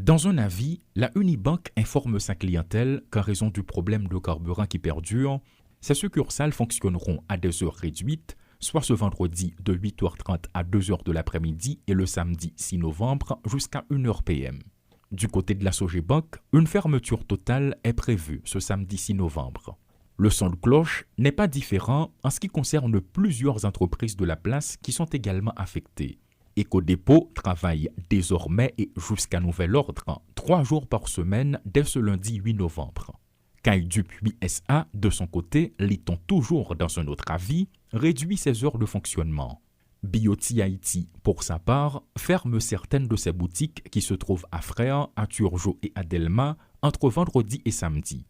Dans un avis, la Unibank informe sa clientèle qu'en raison du problème de carburant qui perdure, ses succursales fonctionneront à des heures réduites, soit ce vendredi de 8h30 à 2h de l'après-midi et le samedi 6 novembre jusqu'à 1h PM. Du côté de la Sogebank, une fermeture totale est prévue ce samedi 6 novembre. Le son de cloche n'est pas différent en ce qui concerne plusieurs entreprises de la place qui sont également affectées. Ecodépôt travaille désormais et jusqu'à nouvel ordre 3 jours par semaine dès ce lundi 8 novembre. Caille Dupuis SA, de son côté, lit-on toujours dans un autre avis, réduit ses heures de fonctionnement. Bioti Haïti, pour sa part, ferme certaines de ses boutiques qui se trouvent à Frères, à Turgeau et à Delma entre vendredi et samedi.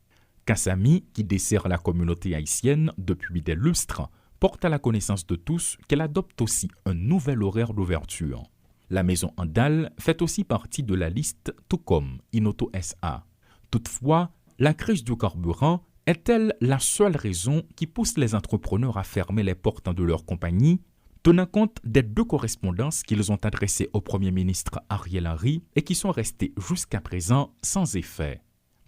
Kassami, qui dessert la communauté haïtienne depuis des lustres, porte à la connaissance de tous qu'elle adopte aussi un nouvel horaire d'ouverture. La maison Andal fait aussi partie de la liste, tout comme Inoto SA. Toutefois, la crise du carburant est-elle la seule raison qui pousse les entrepreneurs à fermer les portes de leur compagnie, tenant compte des 2 correspondances qu'ils ont adressées au Premier ministre Ariel Henry et qui sont restées jusqu'à présent sans effet?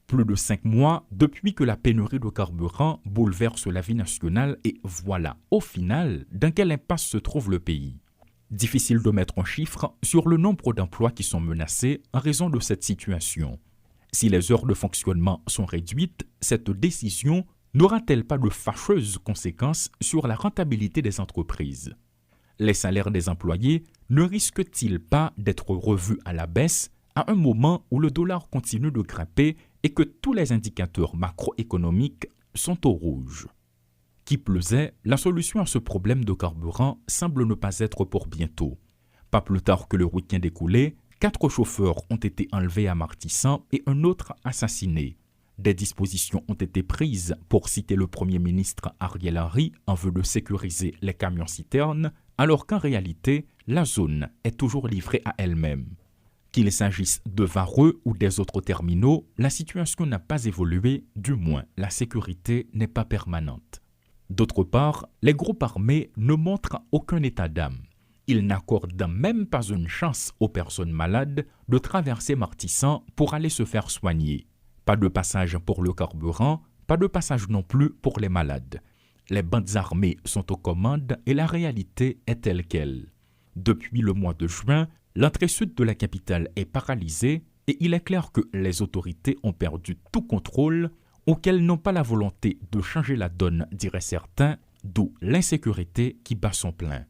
Plus de 5 mois depuis que la pénurie de carburant bouleverse la vie nationale et voilà, au final, dans quelle impasse se trouve le pays. Difficile de mettre un chiffre sur le nombre d'emplois qui sont menacés en raison de cette situation. Si les heures de fonctionnement sont réduites, cette décision n'aura-t-elle pas de fâcheuses conséquences sur la rentabilité des entreprises? Les salaires des employés ne risquent-ils pas d'être revus à la baisse à un moment où le dollar continue de grimper et que tous les indicateurs macroéconomiques sont au rouge? Qui plus est, la solution à ce problème de carburant semble ne pas être pour bientôt. Pas plus tard que le week-end écoulé, 4 chauffeurs ont été enlevés à Martissan et un autre assassiné. Des dispositions ont été prises pour citer le Premier ministre Ariel Henry en vue de sécuriser les camions-citernes, alors qu'en réalité, la zone est toujours livrée à elle-même. Qu'il s'agisse de Vareux ou des autres terminaux, la situation n'a pas évolué, du moins la sécurité n'est pas permanente. D'autre part, les groupes armés ne montrent aucun état d'âme. Ils n'accordent même pas une chance aux personnes malades de traverser Martissan pour aller se faire soigner. Pas de passage pour le carburant, pas de passage non plus pour les malades. Les bandes armées sont aux commandes et la réalité est telle qu'elle. Depuis le mois de juin, l'entrée sud de la capitale est paralysée et il est clair que les autorités ont perdu tout contrôle ou qu'elles n'ont pas la volonté de changer la donne, diraient certains, d'où l'insécurité qui bat son plein.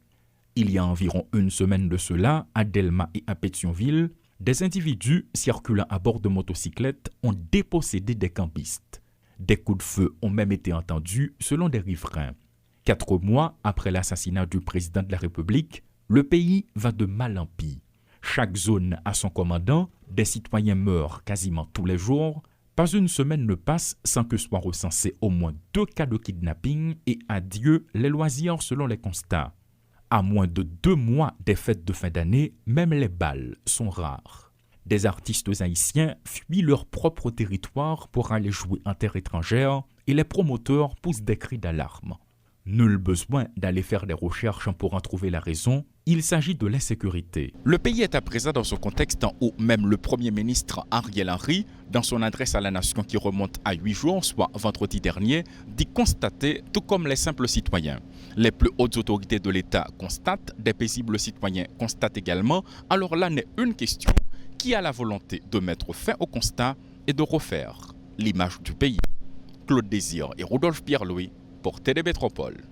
Il y a environ une semaine de cela, à Delma et à Pétionville, des individus circulant à bord de motocyclettes ont dépossédé des campistes. Des coups de feu ont même été entendus selon des riverains. 4 mois après l'assassinat du président de la République, le pays va de mal en pis. Chaque zone a son commandant, des citoyens meurent quasiment tous les jours, pas une semaine ne passe sans que soient recensés au moins 2 cas de kidnapping et adieu les loisirs selon les constats. À moins de 2 mois des fêtes de fin d'année, même les bals sont rares. Des artistes haïtiens fuient leur propre territoire pour aller jouer en terre étrangère et les promoteurs poussent des cris d'alarme. Nul besoin d'aller faire des recherches pour en trouver la raison, il s'agit de l'insécurité. Le pays est à présent dans ce contexte où même le Premier ministre Ariel Henry, dans son adresse à la nation qui remonte à 8 jours, soit vendredi dernier, dit constater, tout comme les simples citoyens. Les plus hautes autorités de l'État constatent, des paisibles citoyens constatent également, alors là n'est une question, qui a la volonté de mettre fin au constat et de refaire l'image du pays? Claude Désir et Rodolphe Pierre-Louis pour Télé Métropole.